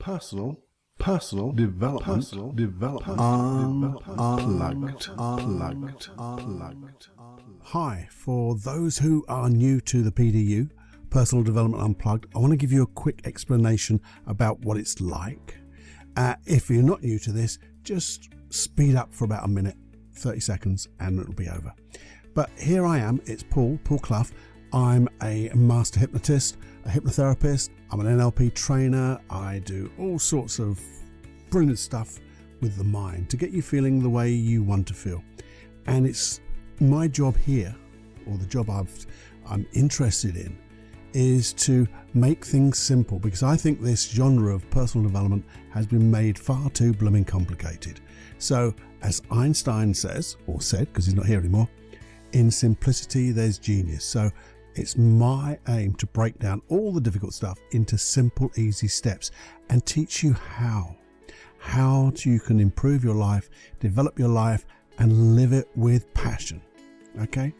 Personal development, unplugged. Hi, for those who are new to the PDU, Personal Development Unplugged, I want to give you a quick explanation about what it's like. If you're not new to this, just speed up for about a minute, 30 seconds, and it'll be over. But here I am, it's Paul Clough. I'm a master hypnotist, a hypnotherapist, I'm an NLP trainer. I do all sorts of brilliant stuff with the mind to get you feeling the way you want to feel. And it's my job here, or the job I'm interested in, is to make things simple, because I think this genre of personal development has been made far too blooming complicated. So, as Einstein says, or said, because he's not here anymore, in simplicity there's genius. So it's my aim to break down all the difficult stuff into simple, easy steps and teach you how you can improve your life, develop your life, and live it with passion. Okay?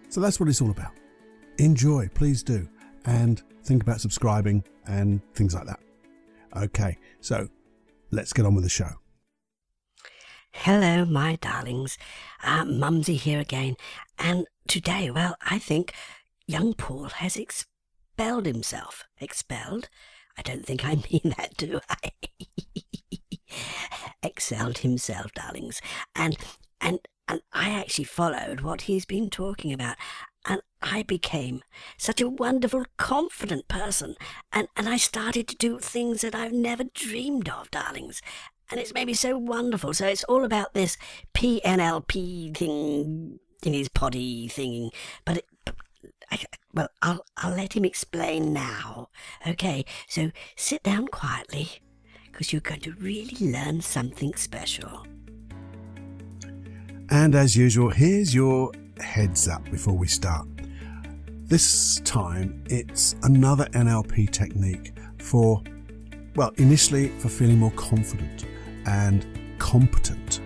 So that's what it's all about. Enjoy, please do. And think about subscribing and things like that. Okay, so let's get on with the show. Hello, my darlings. Mumsy here again. And today, well, I think young Paul has expelled himself. Expelled? I don't think I mean that, do I? Excelled himself, darlings. And I actually followed what he's been talking about. And I became such a wonderful, confident person. And I started to do things that I've never dreamed of, darlings. And it's made me so wonderful. So it's all about this PNLP thing, in his poddy thing. But I'll let him explain now. Okay, so sit down quietly, because you're going to really learn something special. And as usual, here's your heads up before we start. This time it's another NLP technique for, well, initially for feeling more confident and competent.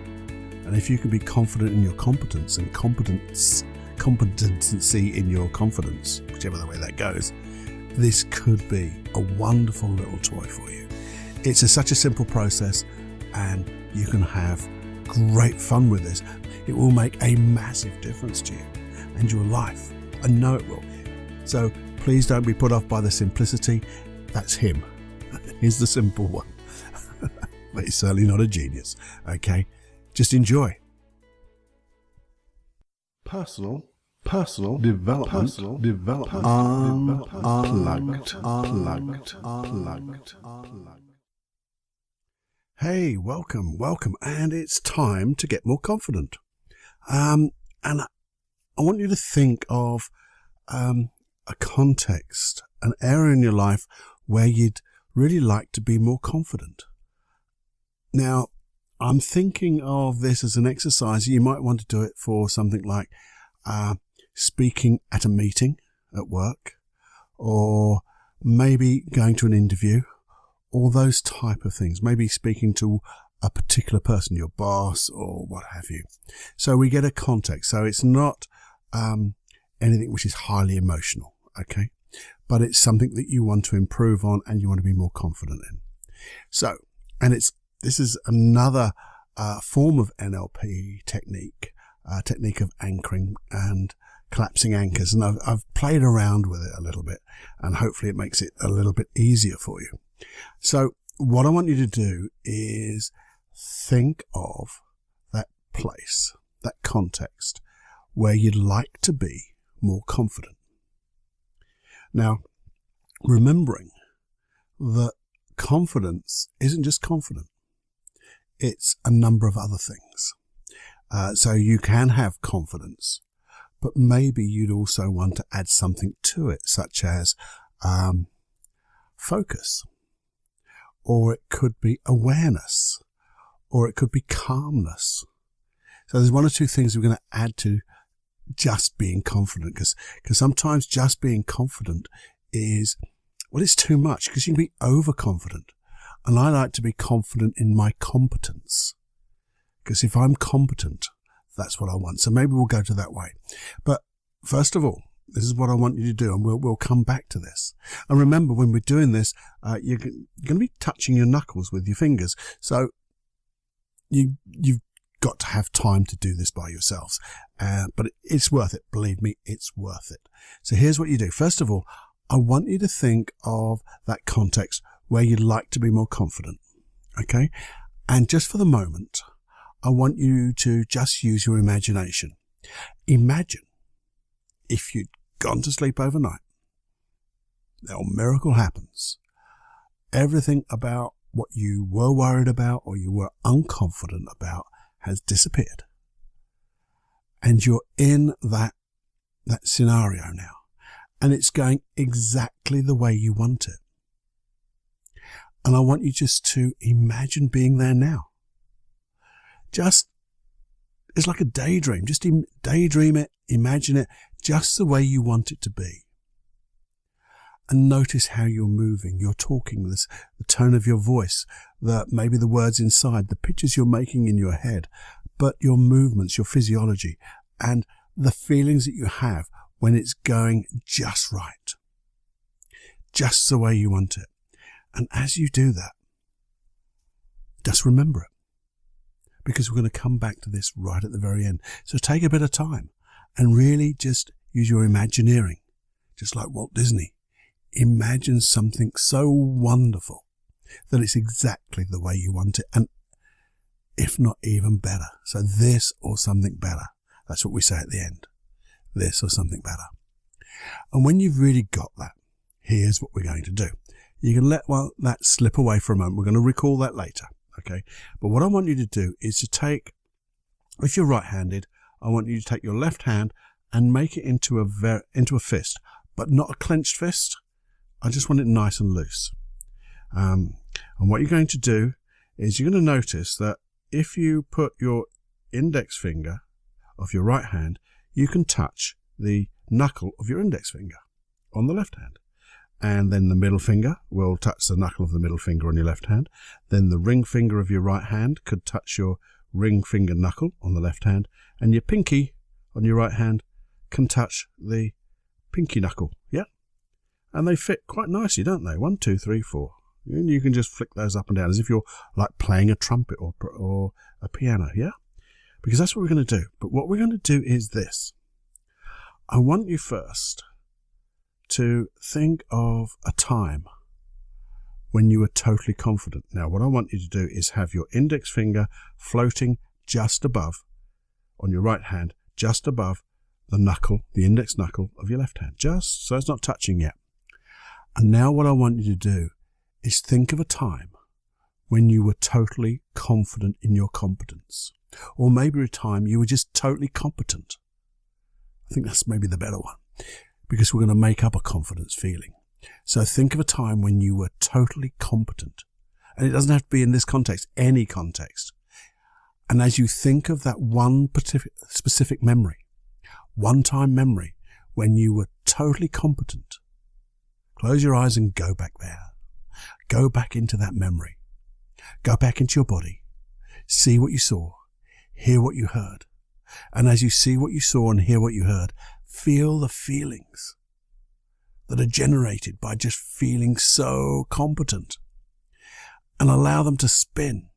And if you can be confident in your competence and competency in your confidence, whichever the way that goes, this could be a wonderful little toy for you. It's such a simple process, and you can have great fun with this. It will make a massive difference to you and your life. I know it will. So please don't be put off by the simplicity. That's him. He's the simple one. But he's certainly not a genius. Okay? Just enjoy. Personal development, unplugged. Hey, welcome, and it's time to get more confident. And I want you to think of a context, an area in your life where you'd really like to be more confident. Now, I'm thinking of this as an exercise. You might want to do it for something like speaking at a meeting at work, or maybe going to an interview, all those type of things. Maybe speaking to a particular person, your boss or what have you. So we get a context. So it's not anything which is highly emotional, okay? But it's something that you want to improve on and you want to be more confident in. So, and this is another form of NLP technique of anchoring and collapsing anchors. And I've played around with it a little bit, and hopefully it makes it a little bit easier for you. So what I want you to do is think of that place, that context where you'd like to be more confident. Now, remembering that confidence isn't just confident. It's a number of other things. So you can have confidence, but maybe you'd also want to add something to it, such as focus, or it could be awareness, or it could be calmness. So there's one or two things we're going to add to just being confident, because sometimes just being confident is, well, it's too much, because you can be overconfident. And I like to be confident in my competence, because if I'm competent, that's what I want. So maybe we'll go to that way. But first of all, This is what I want you to do, and we'll come back to this. And remember, when we're doing this, you're going to be touching your knuckles with your fingers. So you've got to have time to do this by yourselves. But it's worth it. Believe me, it's worth it. So here's what you do. First of all, I want you to think of that context where you'd like to be more confident. Okay? And just for the moment, I want you to just use your imagination. Imagine if you'd gone to sleep overnight. Now, a miracle happens. Everything about what you were worried about or you were unconfident about has disappeared. And you're in that scenario now. And it's going exactly the way you want it. And I want you just to imagine being there now. It's like a daydream. Just daydream it, imagine it, just the way you want it to be. And notice how you're moving, you're talking, the tone of your voice, maybe the words inside, the pictures you're making in your head, but your movements, your physiology, and the feelings that you have when it's going just right. Just the way you want it. And as you do that, just remember it. Because we're going to come back to this right at the very end. So take a bit of time and really just use your imagineering, just like Walt Disney. Imagine something so wonderful that it's exactly the way you want it, and if not even better. So this or something better. That's what we say at the end. This or something better. And when you've really got that, here's what we're going to do. You can let that slip away for a moment. We're going to recall that later. Okay, but what I want you to do is to take, if you're right-handed, I want you to take your left hand and make it into a fist, but not a clenched fist. I just want it nice and loose. And what you're going to do is you're going to notice that if you put your index finger of your right hand, you can touch the knuckle of your index finger on the left hand. And then the middle finger will touch the knuckle of the middle finger on your left hand. Then the ring finger of your right hand could touch your ring finger knuckle on the left hand. And your pinky on your right hand can touch the pinky knuckle. Yeah? And they fit quite nicely, don't they? 1, 2, 3, 4. And you can just flick those up and down as if you're like playing a trumpet or a piano. Yeah? Because that's what we're going to do. But what we're going to do is this. I want you first to think of a time when you were totally confident. Now, what I want you to do is have your index finger floating just above, on your right hand, just above the knuckle, the index knuckle of your left hand, just so it's not touching yet. And now what I want you to do is think of a time when you were totally confident in your competence. Or maybe a time you were just totally competent. I think that's maybe the better one, because we're going to make up a confidence feeling. So think of a time when you were totally competent. And it doesn't have to be in this context, any context. And as you think of that one specific memory, one-time memory when you were totally competent, close your eyes and go back there. Go back into that memory. Go back into your body. See what you saw. Hear what you heard. And as you see what you saw and hear what you heard, feel the feelings that are generated by just feeling so competent, and allow them to spin,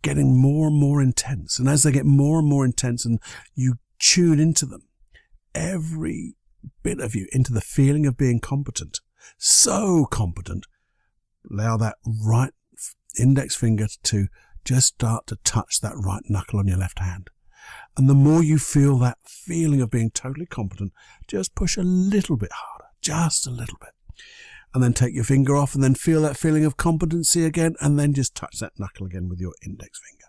getting more and more intense. And as they get more and more intense and you tune into them, every bit of you into the feeling of being competent, so competent, allow that right index finger to just start to touch that right knuckle on your left hand. And the more you feel that feeling of being totally competent, just push a little bit harder, just a little bit. And then take your finger off and then feel that feeling of competency again, and then just touch that knuckle again with your index finger.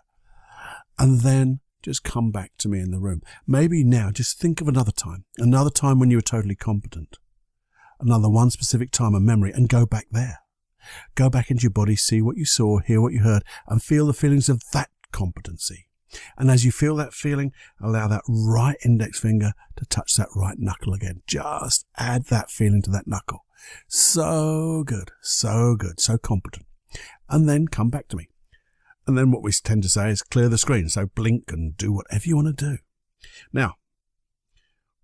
And then just come back to me in the room. Maybe now just think of another time when you were totally competent. Another one specific time of memory, and go back there. Go back into your body, see what you saw, hear what you heard, and feel the feelings of that competency. And as you feel that feeling, allow that right index finger to touch that right knuckle again. Just add that feeling to that knuckle. So good, so competent. And then come back to me. And then what we tend to say is clear the screen. So blink and do whatever you want to do. Now,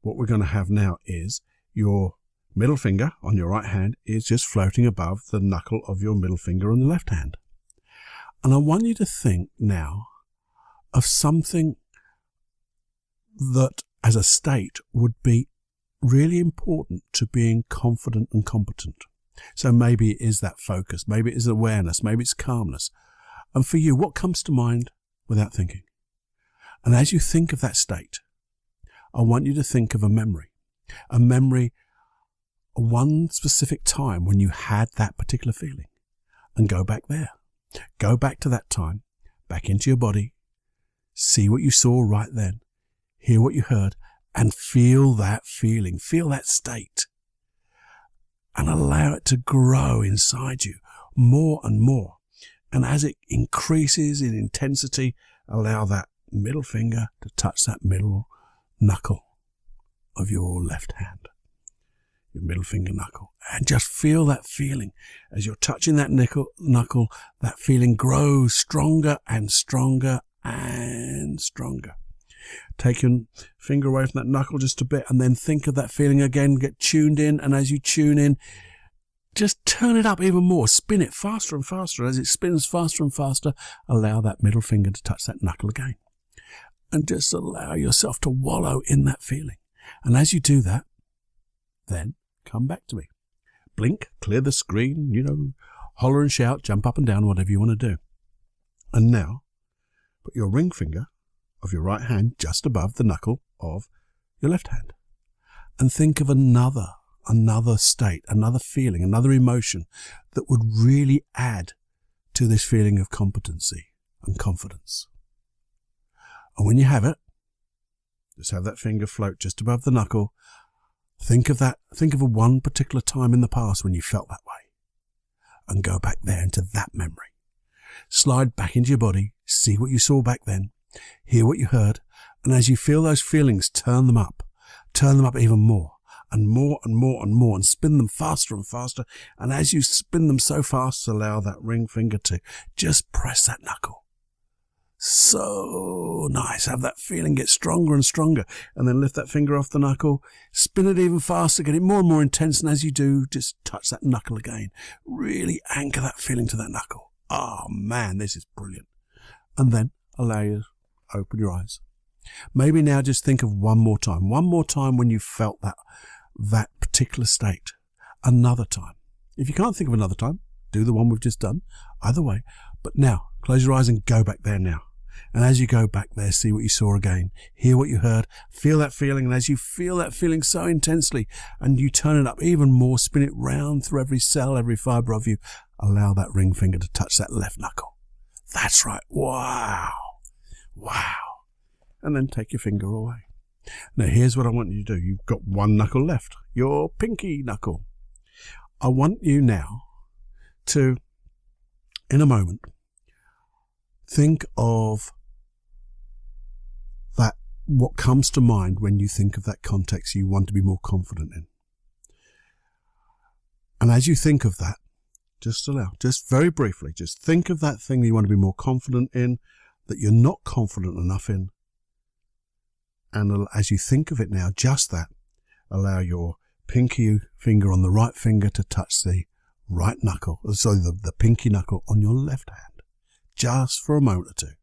what we're going to have now is your middle finger on your right hand is just floating above the knuckle of your middle finger on the left hand. And I want you to think now of something that as a state would be really important to being confident and competent. So maybe it is that focus, maybe it is awareness, maybe it's calmness. And for you, what comes to mind without thinking? And as you think of that state, I want you to think of a memory, one specific time when you had that particular feeling, and go back there. Go back to that time, back into your body, see what you saw right then, hear what you heard, and feel that feeling, feel that state, and allow it to grow inside you more and more. And as it increases in intensity, allow that middle finger to touch that middle knuckle of your left hand, your middle finger knuckle, and just feel that feeling. As you're touching that knuckle, that feeling grows stronger and stronger and stronger. Take your finger away from that knuckle just a bit, and then think of that feeling again. Get tuned in, and as you tune in, just turn it up even more. Spin it faster and faster. As it spins faster and faster, allow that middle finger to touch that knuckle again. And just allow yourself to wallow in that feeling. And as you do that, then come back to me. Blink, clear the screen, holler and shout, jump up and down, whatever you want to do. And now, put your ring finger of your right hand just above the knuckle of your left hand. And think of another state, another feeling, another emotion that would really add to this feeling of competency and confidence. And when you have it, just have that finger float just above the knuckle. Think of a one particular time in the past when you felt that way, and go back there into that memory. Slide back into your body, see what you saw back then, hear what you heard, and as you feel those feelings, turn them up even more, and more and more and more, and spin them faster and faster. And as you spin them so fast, allow that ring finger to just press that knuckle. So nice. Have that feeling get stronger and stronger, and then lift that finger off the knuckle, spin it even faster, get it more and more intense, and as you do, just touch that knuckle again. Really anchor that feeling to that knuckle. Oh man, this is brilliant. And then allow you to open your eyes. Maybe now just think of one more time when you felt that particular state. Another time. If you can't think of another time, do the one we've just done. Either way. But now, close your eyes and go back there now. And as you go back there, see what you saw again. Hear what you heard. Feel that feeling. And as you feel that feeling so intensely, and you turn it up even more, spin it round through every cell, every fibre of you, allow that ring finger to touch that left knuckle. That's right. Wow. Wow. And then take your finger away. Now here's what I want you to do. You've got one knuckle left, your pinky knuckle. I want you now to, in a moment, think of what comes to mind when you think of that context you want to be more confident in. And as you think of that, just very briefly, just think of that thing you want to be more confident in, that you're not confident enough in. And as you think of it now, just that, allow your pinky finger on the right finger to touch the right knuckle, the pinky knuckle on your left hand, just for a moment or two.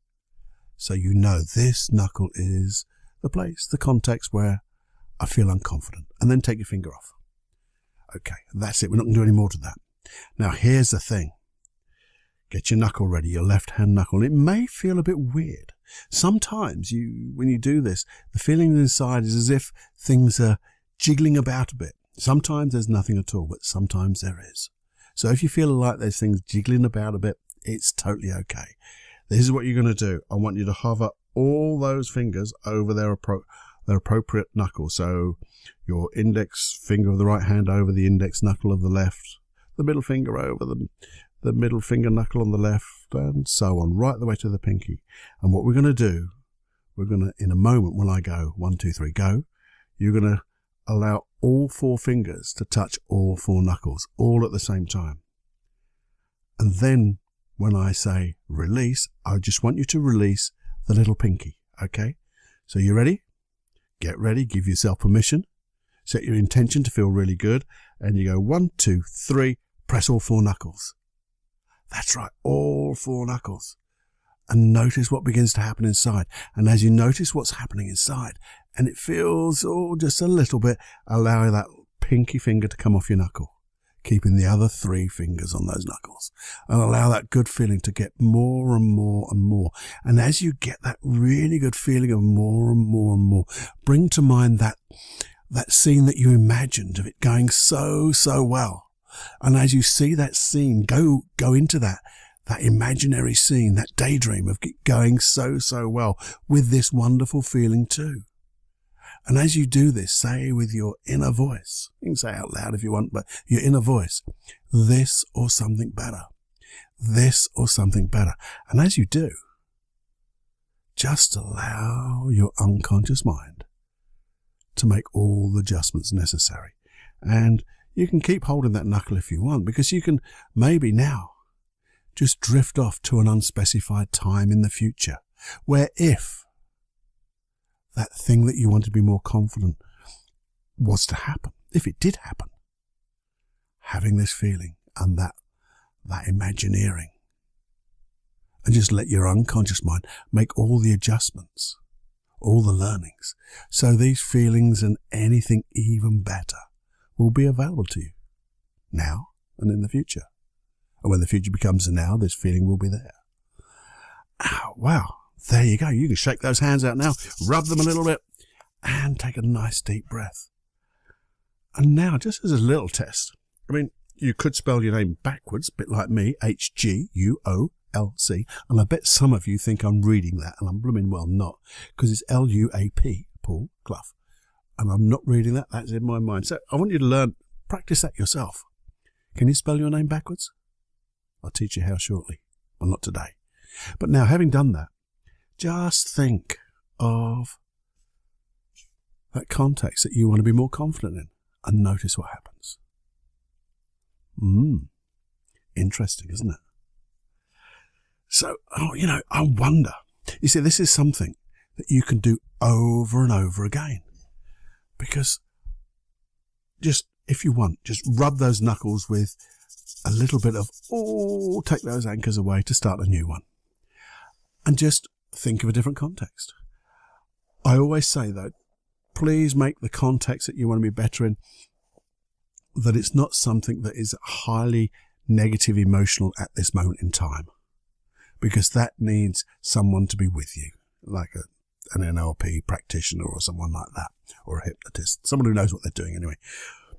So you know this knuckle is the place, the context where I feel unconfident. And then take your finger off. Okay, that's it. We're not going to do any more to that. Now here's the thing. Get your knuckle ready, your left hand knuckle. It may feel a bit weird. Sometimes when you do this, the feeling inside is as if things are jiggling about a bit. Sometimes there's nothing at all, but sometimes there is. So if you feel like there's things jiggling about a bit, it's totally okay. This is what you're going to do. I want you to hover all those fingers over their appropriate knuckle. So your index finger of the right hand over the index knuckle of the left, the middle finger over the middle finger knuckle on the left, and so on, right the way to the pinky. And what we're going to do, in a moment when I go, 1, 2, 3, go, you're going to allow all 4 fingers to touch all 4 knuckles, all at the same time. And then when I say release, I just want you to release the little pinky, okay? So you ready? Get ready, give yourself permission. Set your intention to feel really good, and you go 1, 2, 3, press all 4 knuckles. That's right, all 4 knuckles. And notice what begins to happen inside. And as you notice what's happening inside, and it feels just a little bit, allow that pinky finger to come off your knuckle, keeping the other 3 fingers on those knuckles, and allow that good feeling to get more and more and more. And as you get that really good feeling of more and more and more, bring to mind that scene that you imagined of it going so well. And as you see that scene, go into that imaginary scene, that daydream of it going so well with this wonderful feeling too. And as you do this, say with your inner voice, you can say it out loud if you want, but your inner voice, this or something better, this or something better. And as you do, just allow your unconscious mind to make all the adjustments necessary. And you can keep holding that knuckle if you want, because you can maybe now just drift off to an unspecified time in the future, where if that thing that you want to be more confident was to happen, if it did happen, having this feeling and that imagineering, and just let your unconscious mind make all the adjustments, all the learnings, so these feelings and anything even better will be available to you now and in the future. And when the future becomes a now, this feeling will be there. Oh, wow. There you go. You can shake those hands out now, rub them a little bit, and take a nice deep breath. And now, just as a little test, I mean, you could spell your name backwards, a bit like me, H-G-U-O-L-C, and I bet some of you think I'm reading that, and I'm blooming well not, because it's L-U-A-P, Paul Clough. And I'm not reading that, that's in my mind. So I want you to practice that yourself. Can you spell your name backwards? I'll teach you how shortly. Well, not today. But now, having done that, just think of that context that you want to be more confident in, and notice what happens. Interesting, isn't it? So, I wonder. You see, this is something that you can do over and over again. Because just, if you want, just rub those knuckles with a little bit of, take those anchors away to start a new one. And just think of a different context. I always say, though, please make the context that you want to be better in, that it's not something that is highly negative emotional at this moment in time. Because that needs someone to be with you, like an NLP practitioner or someone like that, or a hypnotist, someone who knows what they're doing anyway.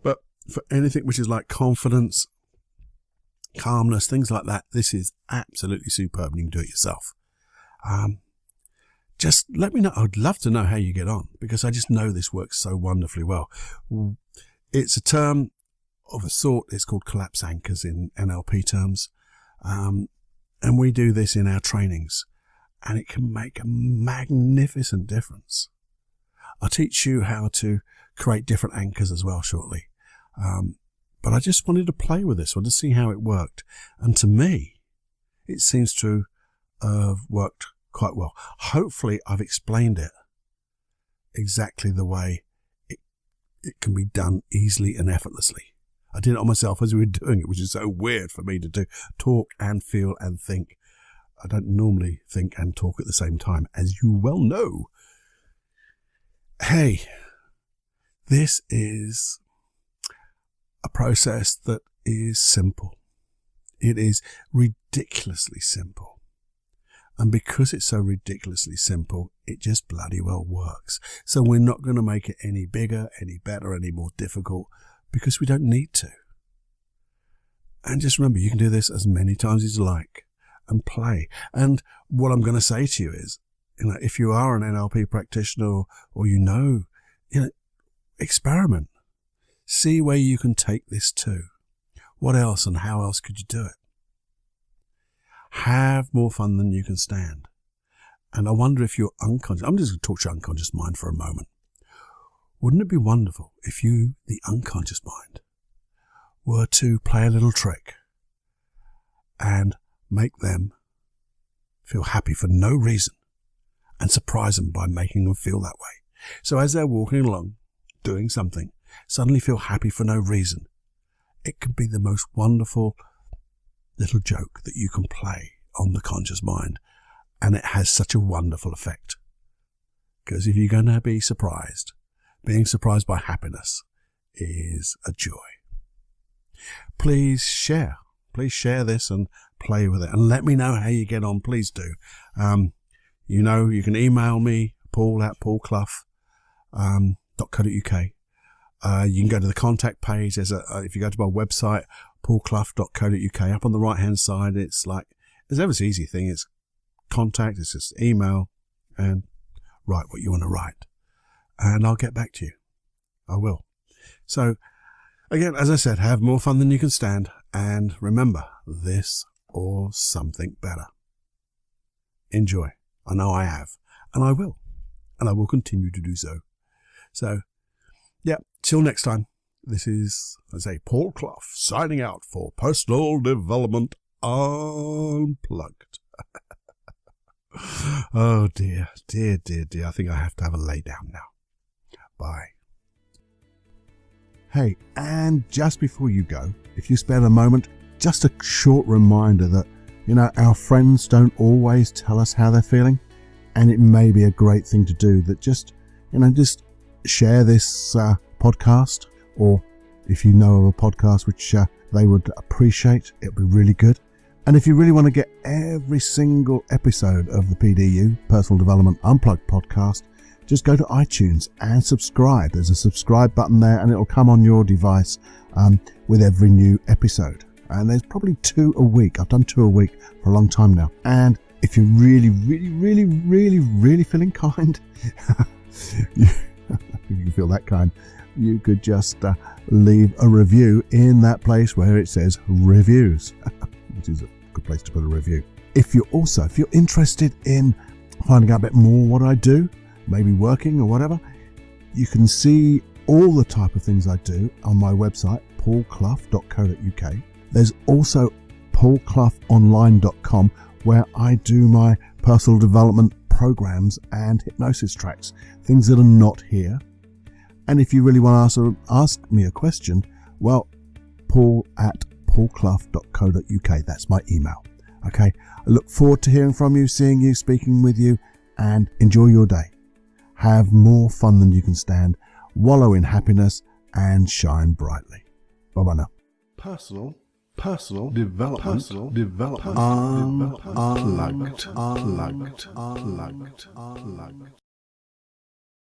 But for anything which is like confidence, calmness, things like that, this is absolutely superb, and you can do it yourself. Just let me know. I'd love to know how you get on, because I just know this works so wonderfully well. It's a term of a sort. It's called collapse anchors in NLP terms. And we do this in our trainings, and it can make a magnificent difference. I'll teach you how to create different anchors as well shortly. But I just wanted to play with this one to see how it worked. And to me, it seems to have worked quite well. Hopefully I've explained it exactly the way it can be done easily and effortlessly. I did it on myself as we were doing it, which is so weird for me to do. Talk and feel and think. I don't normally think and talk at the same time, as you well know. Hey, this is a process that is simple. It is ridiculously simple. And because it's so ridiculously simple, it just bloody well works. So we're not going to make it any bigger, any better, any more difficult, because we don't need to. And just remember, you can do this as many times as you like and play. And what I'm going to say to you is, if you are an NLP practitioner or experiment. See where you can take this to. What else and how else could you do it? Have more fun than you can stand. And I wonder if your unconscious, I'm just going to talk to your unconscious mind for a moment. Wouldn't it be wonderful if you, the unconscious mind, were to play a little trick and make them feel happy for no reason and surprise them by making them feel that way? So as they're walking along, doing something, suddenly feel happy for no reason. It can be the most wonderful little joke that you can play on the conscious mind, and it has such a wonderful effect. Because if you're going to be surprised, being surprised by happiness is a joy. Please share this and play with it, and let me know how you get on. Please do. You can email me, paul@paulclough.co.uk. You can go to the contact page. If you go to my website, paulclough.co.uk, up on the right hand side, it's ever so easy thing. It's contact, it's just email, and write what you want to write. And I'll get back to you. I will. So, again, as I said, have more fun than you can stand. And remember, this or something better. Enjoy. I know I have. And I will. And I will continue to do so. So, yeah, till next time. This is, as I say, Paul Clough signing out for Personal Development Unplugged. Oh dear. I think I have to have a lay down now. Bye. Hey, and just before you go, if you spare a moment, just a short reminder that, our friends don't always tell us how they're feeling, and it may be a great thing to do that just share this podcast, or if you know of a podcast which they would appreciate, it'd be really good. And if you really want to get every single episode of the PDU, Personal Development Unplugged podcast, just go to iTunes and subscribe. There's a subscribe button there, and it'll come on your device with every new episode. And there's probably 2 a week. I've done 2 a week for a long time now. And if you're really feeling kind, if you feel that kind, you could just leave a review in that place where it says reviews, which is a good place to put a review. If you're interested in finding out a bit more what I do, maybe working or whatever, you can see all the type of things I do on my website, paulclough.co.uk. There's also paulcloughonline.com, where I do my personal development programs and hypnosis tracks, things that are not here. And if you really want to ask me a question, well, paul@paulclough.co.uk, that's my email. Okay, I look forward to hearing from you, seeing you, speaking with you, and enjoy your day. Have more fun than you can stand, wallow in happiness, and shine brightly. Bye-bye now. Personal development unplugged.